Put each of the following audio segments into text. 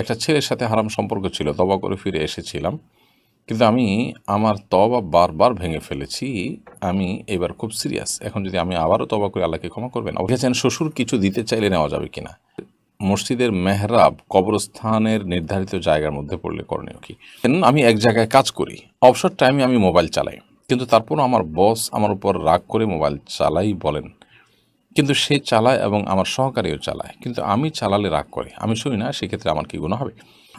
একটা ছেলের সাথে হারাম সম্পর্ক ছিল, তওবা করে ফিরে এসেছিলাম। কিন্তু আমি আমার তওবা বারবার ভেঙে ফেলেছি। আমি এবার খুব সিরিয়াস। এখন যদি আমি আবারও তওবা করি, আল্লাহ কি ক্ষমা করবেন? লিখেছেন, শ্বশুর কিছু দিতে চাইলে নেওয়া যাবে কিনা? মসজিদের মেহরাব কবরস্থানের নির্ধারিত জায়গার মধ্যে পড়লে করণীয় কি? আমি এক জায়গায় কাজ করি, অবসর টাইমে আমি মোবাইল চালাই, কিন্তু তারপরও আমার বস আমার উপর রাগ করে মোবাইল চালাই বলেন, কিন্তু সে চালায় এবং আমার সহকারীও চালায়, কিন্তু আমি চালালে রাগ করে, আমি শুনি না, সেক্ষেত্রে আমার কি গুনাহ হবে?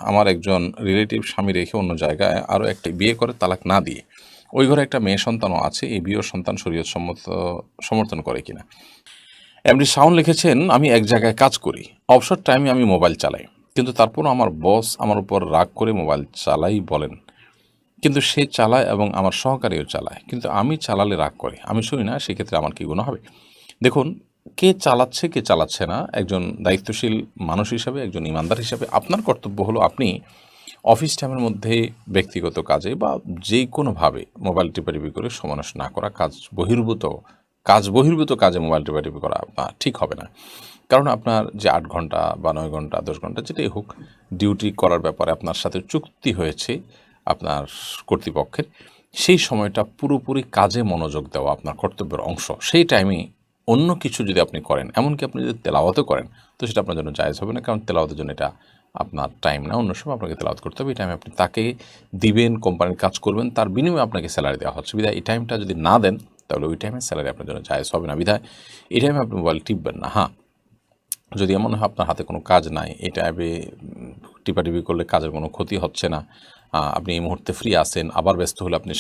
আমার একজন রিলেটিভ স্বামী রেখে অন্য জায়গায় আরও একটা বিয়ে করে তালাক না দিয়ে ওই ঘরে একটা মেয়ে সন্তানও আছে, এই বিয়ে সন্তান শরীয়ত সমর্থন করে কিনা? এমডি শাওন লিখেছেন, আমি এক জায়গায় কাজ করি, অবসর টাইমে আমি মোবাইল চালাই, কিন্তু তারপরও আমার বস আমার উপর রাগ করে মোবাইল চালাই বলেন, কিন্তু সে চালায় এবং আমার সহকারীও চালায়, কিন্তু আমি চালালে রাগ করে, আমি শুনি না, সেক্ষেত্রে আমার কি গুনাহ হবে? দেখুন, কে চালাচ্ছে কে চালাচ্ছে না, একজন দায়িত্বশীল মানুষ হিসাবে, একজন ইমানদার হিসাবে আপনার কর্তব্য হলো আপনি অফিস টাইমের মধ্যে ব্যক্তিগত কাজে বা যে কোনোভাবে মোবাইল টিপাটিপি করে সময় নষ্ট না করা, কাজ বহির্ভূত কাজে মোবাইল টিপাটিপি করা ঠিক হবে না। কারণ আপনার যে ৮ ঘন্টা বা ৯ ঘন্টা ১০ ঘন্টা যেটাই হোক ডিউটি করার ব্যাপারে আপনার সাথে চুক্তি হয়েছে আপনার কর্তৃপক্ষের, সেই সময়টা পুরোপুরি কাজে মনোযোগ দেওয়া আপনার কর্তব্যের অংশ। সেই টাইমে অন্য কিছু যদি আপনি করেন, এমনকি আপনি যদি তেলাওয়াতও করেন, তো সেটা আপনার জন্য জায়েজ হবে না, কারণ তেলাওয়াতের জন্য এটা আপনার টাইম না। অন্য সময় আপনাকে তেলাওয়াত করতে হবে, এই টাইমে আপনি তাকে দিবেন, কোম্পানির কাজ করবেন, তার বিনিময়ে আপনাকে স্যালারি দেওয়া হচ্ছে। বিধায় এই টাইমটা যদি না দেন, তাহলে ওই টাইমে স্যালারি আপনার জন্য জায়েজ হবে না। বিধায় এই টাইমে আপনি মোবাইল টিপবেন না। হ্যাঁ, যদি এমন হয় আপনার হাতে কোনো কাজ নাই, এই টাইমে টিপাটিপি করলে কাজের কোনো ক্ষতি হচ্ছে না, আপনি এই মুহূর্তে ফ্রি আছেন, আবার ব্যস্ত হলে আপনি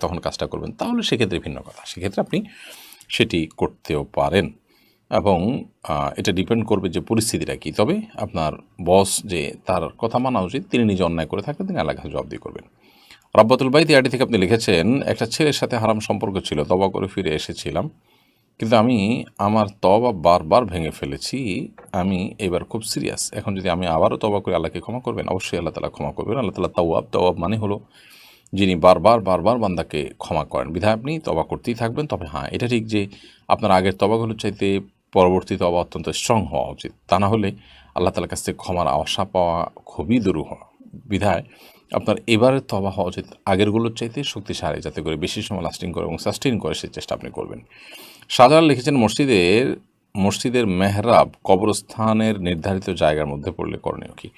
তখন কাজটা করবেন, তাহলে সেক্ষেত্রে ভিন্ন কথা, সেক্ষেত্রে আপনি সেটি করতেও পারেন। এবং এটা ডিপেন্ড করবে যে পরিস্থিতিটা কী। তবে আপনার বস যে তার কথা মানা উচিত, তিনি নিজে অন্যায় করে থাকলে তিনি আল্লাহর কাছে জবাবদিহি করবেন। রাব্বাতুল বাইত আইডি থেকে আপনি লিখেছেন, একটা ছেলের সাথে হারাম সম্পর্ক ছিল, তওবা করে ফিরে এসেছিলাম, কিন্তু আমি আমার তওবা বারবার ভেঙে ফেলেছি। আমি এবার খুব সিরিয়াস। এখন যদি আমি আবারও তওবা করি, আল্লাহ কি ক্ষমা করবেন? অবশ্যই আল্লাহ তাআলা ক্ষমা করবেন। আল্লাহ তাআলা তাওয়াব মানে হলো যিনি বারবার বান্দাকে ক্ষমা করেন। বিধায় আপনি তওবা করতেই থাকবেন। তবে হ্যাঁ, এটা ঠিক যে আপনার আগের তওবাগুলোর চাইতে পরবর্তী তওবা অত্যন্ত স্ট্রং হওয়া উচিত। তা না হলে আল্লাহ তাআলার কাছ থেকে ক্ষমার আশা পাওয়া খুবই দুরূহ। বিধায় আপনার এবারের তওবা হওয়া উচিত আগেরগুলোর চাইতে শক্তিশালী, যাতে করে বেশি সময় লাস্টিং করে এবং সাস্টেইন করে, সেই চেষ্টা আপনি করবেন। শাহজালাল লিখেছেন, মসজিদের মেহরাব কবরস্থানের নির্ধারিত জায়গার মধ্যে পড়লে করণীয় কি?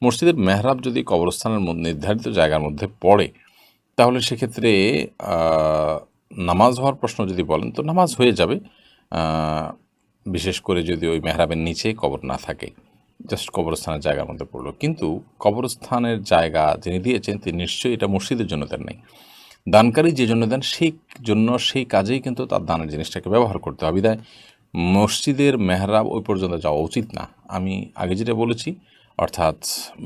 মসজিদের মেহরাব যদি কবরস্থানের নির্ধারিত জায়গার মধ্যে পড়ে, তাহলে সেক্ষেত্রে নামাজ হওয়ার প্রশ্ন যদি বলেন, তো নামাজ হয়ে যাবে, বিশেষ করে যদি ওই মেহরাবের নিচে কবর না থাকে, জাস্ট কবরস্থানের জায়গার মধ্যে পড়লো। কিন্তু কবরস্থানের জায়গা যিনি দিয়েছেন, তিনি নিশ্চয়ই এটা মসজিদের জন্য দেন নাই। দানকারী যে জন্য দেন, সেই কাজেই কিন্তু তার দানের জিনিসটাকে ব্যবহার করতে হবে। বিধায় মসজিদের মেহরাব ওই পর্যন্ত যাওয়া উচিত না। আমি আগে যেটা বলেছি, অর্থাৎ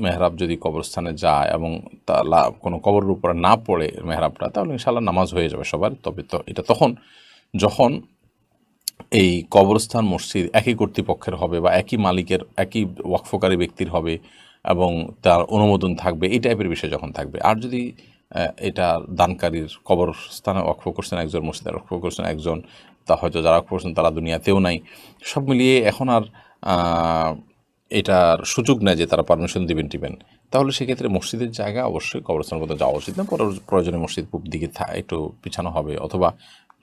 মেহরাব যদি কবরস্থানে যায় এবং তা কোনো কবরের উপরে না পড়ে মেহরাবটা, তাহলে ইনশাআল্লাহ নামাজ হয়ে যাবে সবার। তবে তো এটা তখন, যখন এই কবরস্থান মসজিদ একই কর্তৃপক্ষের হবে বা একই মালিকের, একই ওয়াকফকারী ব্যক্তির হবে এবং তার অনুমোদন থাকবে, এই টাইপের বিষয় যখন থাকবে। আর যদি এটা দানকারীর, কবরস্থানে ওয়াকফ করছেন একজন, মসজিদে ওয়াকফ করছেন একজন, তা হয়তো যারা ওয়াকফ করছেন তারা দুনিয়াতেও নাই, সব মিলিয়ে এখন আর এটার সুযোগ নেয় যে তারা পারমিশন টিবেন, তাহলে সেক্ষেত্রে মসজিদের জায়গা অবশ্যই কবরস্থানের মধ্যে যাওয়া উচিত না। প্রয়োজনে মসজিদ পূব দিকে একটু পিছানো হবে, অথবা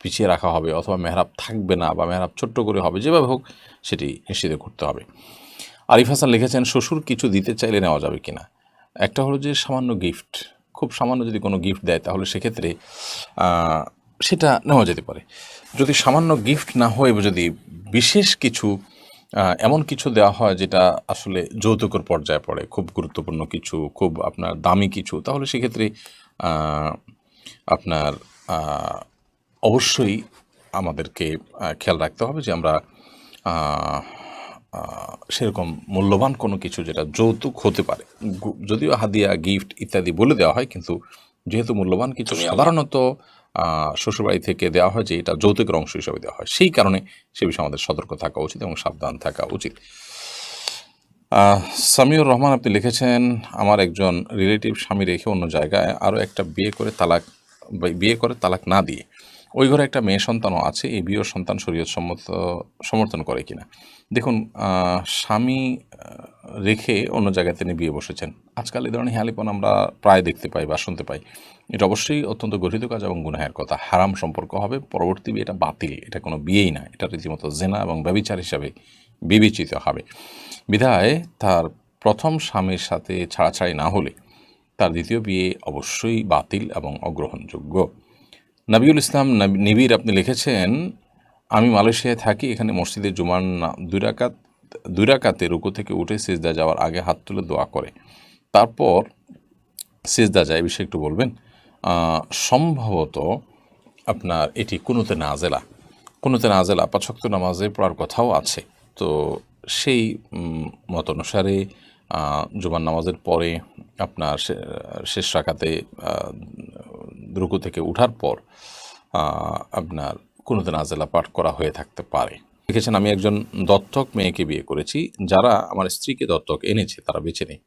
পিছিয়ে রাখা হবে, অথবা মেহরাব থাকবে না, বা মেহরাব ছোট্ট করে হবে, যেভাবে হোক সেটি নিশ্চিত করতে হবে। আরিফ হাসান লিখেছেন, শ্বশুর কিছু দিতে চাইলে নেওয়া যাবে কিনা? একটা হলো যে সামান্য গিফট, খুব সামান্য যদি কোনো গিফট দেয়, তাহলে সেক্ষেত্রে সেটা নেওয়া যেতে পারে। যদি সামান্য গিফট না হয়ে যদি বিশেষ কিছু, এমন কিছু দেওয়া হয় যেটা আসলে যৌতুকের পর্যায়ে পড়ে, খুব গুরুত্বপূর্ণ কিছু, খুব আপনার দামি কিছু, তাহলে সেক্ষেত্রে আপনার অবশ্যই আমাদেরকে খেয়াল রাখতে হবে যে আমরা সেরকম মূল্যবান কোনো কিছু যেটা যৌতুক হতে পারে, যদিও হাদিয়া, গিফট ইত্যাদি বলে দেওয়া হয়, কিন্তু যেহেতু মূল্যবান কিছু সাধারণত শ্বশুরবাড়ি থেকে দেওয়া হয়, যে এটা যৌতুকের অংশ হিসাবে দেওয়া হয়, সেই কারণে সে বিষয়ে আমাদের সতর্ক থাকা উচিত এবং সাবধান থাকা উচিত। সামিউর রহমান আপনি লিখেছেন, আমার একজন রিলেটিভ স্বামী রেখে অন্য জায়গায় আরও একটা বিয়ে করে তালাক না দিয়ে ওই ঘরে একটা মেয়ে সন্তানও আছে, এই বিয়ের সন্তান শরীয়ত সম্মত সমর্থন করে কিনা। দেখুন, স্বামী রেখে অন্য জায়গায় তিনি বিয়ে বসেছেন, আজকাল এই ধরনের হেয়ালিপন আমরা প্রায় দেখতে পাই বা শুনতে পাই। এটা অবশ্যই অত্যন্ত গর্হিত কাজ এবং গুনাহের কথা, হারাম সম্পর্ক হবে, পরবর্তী বিয়ে এটা বাতিল, এটা কোনো বিয়েই না, এটা রীতিমতো জেনা এবং ব্যভিচার হিসাবে বিবেচিত হবে। বিধায় তার প্রথম স্বামীর সাথে ছাড়াছাড়ি না হলে তার দ্বিতীয় বিয়ে অবশ্যই বাতিল এবং অগ্রহণযোগ্য। নবিউল ইসলাম নিবির আপনি লিখেছেন, আমি মালয়েশিয়ায় থাকি, এখানে মসজিদে জুমার দুই রাকাতে রুকু থেকে উঠে সিজদা যাওয়ার আগে হাত তুলে দোয়া করে, তারপর সিজদা যায়, এই বিষয়ে একটু বলবেন। সম্ভবত আপনার এটি কুনুতে নাজেলা, পাঁচ ওয়াক্ত নামাজে পড়ার কথাও আছে। তো সেই মত অনুসারে জুমার নামাজের পরে আপনার শেষ রাকাতে রুকু থেকে উঠার পর আপনার কুনুতে নাজেলা পাঠ করা হয়ে থাকতে পারে। লিখেছেন, আমি একজন দত্তক মেয়েকে বিয়ে করেছি, যারা আমার স্ত্রীকে দত্তক এনেছে তারা বেঁচে নেই।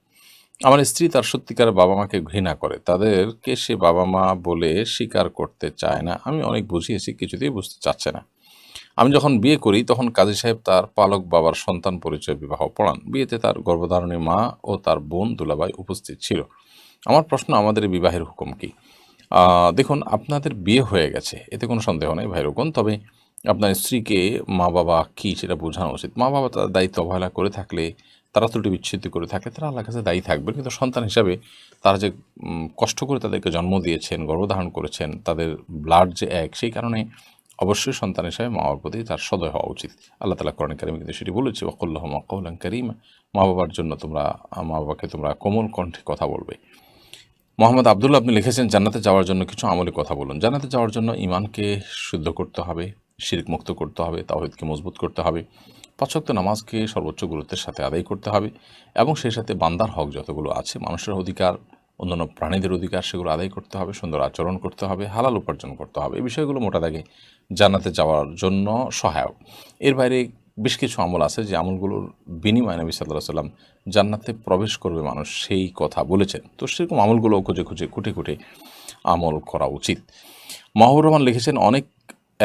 আমার স্ত্রী তার সত্যিকার বাবা মাকে ঘৃণা করে, তাদেরকে সে বাবা মা বলে স্বীকার করতে চায় না। আমি অনেক বুঝিয়েছি, কিছুতেই বুঝতে চাচ্ছে না। আমি যখন বিয়ে করি তখন কাজী সাহেব তার পালক বাবার সন্তান পরিচয় বিবাহ পড়ান। বিয়েতে তার গর্ভধারণী মা ও তার বোন দুলাভাই উপস্থিত ছিল। আমার প্রশ্ন, আমাদের বিবাহের হুকুম কি? দেখুন, আপনাদের বিয়ে হয়ে গেছে, এতে কোনো সন্দেহ নেই ভাইরকম। তবে আপনার স্ত্রীকে মা বাবা কী সেটা বোঝানো উচিত। মা বাবা তার দায়িত্ব অবহেলা করে থাকলে, তারা ত্রুটি বিচ্ছিন্ন করে থাকলে তারা আল্লাহর কাছে দায়ী থাকবেন। কিন্তু সন্তান হিসাবে তারা যে কষ্ট করে তাদেরকে জন্ম দিয়েছেন, গর্ভধারণ করেছেন, তাদের ব্লাড যে এক, সেই কারণে অবশ্যই সন্তান হিসাবে মা বাবার প্রতি তার সদয় হওয়া উচিত। আল্লাহ তাআলা কোরআনে কারিমে কিন্তু সেটি বলেছে, ওয়াকুল লাহুমা কাওলান কারীমা। মা বাবার জন্য মা বাবাকে তোমরা কোমল কণ্ঠে কথা বলবে। মোহাম্মদ আবদুল্লাহ আপনি লিখেছেন, জান্নাতে যাওয়ার জন্য কিছু আমলি কথা বলুন। জান্নাতে যাওয়ার জন্য ঈমানকে শুদ্ধ করতে হবে, শিরক মুক্ত করতে হবে, তাওহীদকে মজবুত করতে হবে, পাঁচ ওয়াক্ত নামাজকে সর্বোচ্চ গুরুত্বের সাথে আদায় করতে হবে এবং সেই সাথে বান্দার হক যতগুলো আছে, মানুষের অধিকার, অন্যান্য প্রাণীদের অধিকার, সেগুলো আদায় করতে হবে, সুন্দর আচরণ করতে হবে, হালাল উপার্জন করতে হবে। এই বিষয়গুলো মোটা দাগে জান্নাতে যাওয়ার জন্য সহায়ক। এর বাইরে বেশ কিছু আমল আছে যে আমলগুলোর বিনিময়ে নবী সাল্লাল্লাহু আলাইহি ওয়াসাল্লাম জান্নাতে প্রবেশ করবে মানুষ, সেই কথা বলেছেন। তো সেরকম আমলগুলো খুঁটে খুঁটে আমল করা উচিত। মাহবুর রহমান লিখেছেন, অনেক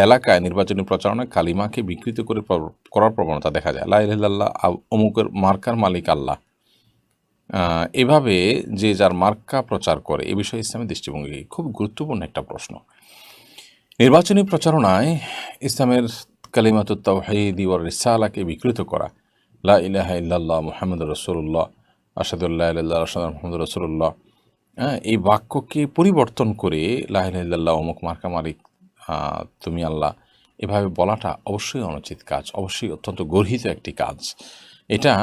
এলাকায় নির্বাচনী প্রচারণায় কালিমাকে বিকৃত করার প্রবণতা দেখা যায়। লা ইলাহা ইল্লাল্লাহ, অমুকের মার্কার মালিক আল্লাহ, এভাবে যে যার মার্কা প্রচার করে, এ বিষয়ে ইসলামের দৃষ্টিভঙ্গি খুব গুরুত্বপূর্ণ একটা প্রশ্ন। নির্বাচনী প্রচারণায় ইসলামের কালিমাতুত তাওহীদ ওয়ার রিসালাকে বিকৃত করা, লা ইলাহা ইল্লাল্লাহ মুহাম্মাদুর রাসূলুল্লাহ, আশহাদু আল্লা ইলাহা ইল্লাল্লাহ আশহাদু আন্না মুহাম্মাদুর রাসূলুল্লাহ, এই বাক্যকে পরিবর্তন করে লা ইলাহা ইল্লাল্লাহ অমুক মার্কা মালিক তুমি আল্লাহ, এভাবে বলাটা অবশ্যই অনুচিত কাজ, অবশ্যই অত্যন্ত গর্হিত একটি কাজ। এটা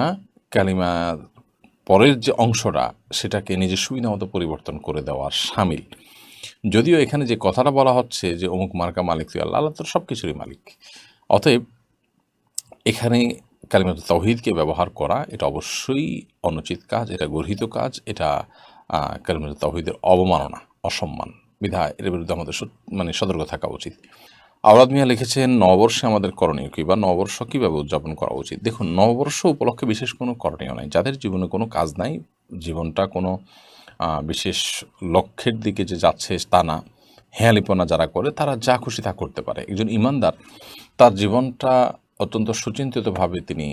কালিমা পরের যে অংশটা, সেটাকে নিজের সুবিধা মতো পরিবর্তন করে দেওয়ার শামিল। যদিও এখানে যে কথাটা বলা হচ্ছে যে অমুক মার্কা মালিক তুই আল্লাহ, আল্লাহ তো সব কিছুরই মালিক। অতএব এখানে কালিমাতুত তাওহীদকে ব্যবহার করা এটা অবশ্যই অনুচিত কাজ, এটা গর্হিত কাজ, এটা কালিমাতুত তাওহীদের অবমাননা, অসম্মান। বিধায় এর বিরুদ্ধে আমাদের সতর্ক থাকা উচিত। আওলাদ মিয়া লিখেছেন, নববর্ষে আমাদের করণীয় কী বা নববর্ষ কীভাবে উদযাপন করা উচিত? দেখুন, নববর্ষ উপলক্ষে বিশেষ কোনো করণীয় নাই। যাদের জীবনে কোনো কাজ নাই, জীবনটা কোনো বিশেষ লক্ষ্যের দিকে যে যাচ্ছে তা না, হেয়ালিপনা যারা করে তারা যা খুশি তা করতে পারে। একজন ইমানদার তার জীবনটা অত্যন্ত সুচিন্তিতভাবে তিনি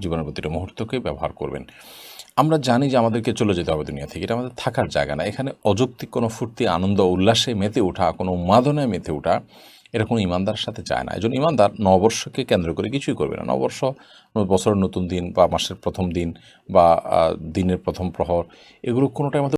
জীবনের প্রতিটা মুহূর্তকে ব্যবহার করবেন। আমরা জানি যে আমাদেরকে চলে যেতে হবে দুনিয়া থেকে, এটা আমাদের থাকার জায়গা না। এখানে অযৌক্তিক কোনো ফুর্তি, আনন্দ, উল্লাসে মেতে ওঠা, কোনো উন্মাদনায় মেতে ওঠা, এটা কোনো ইমানদার সাথে যায় না। একজন ইমানদার নববর্ষকে কেন্দ্র করে কিছুই করবে না। নববর্ষ বছরের নতুন দিন বা মাসের প্রথম দিন বা দিনের প্রথম প্রহর, এগুলো কোনোটাই আমাদের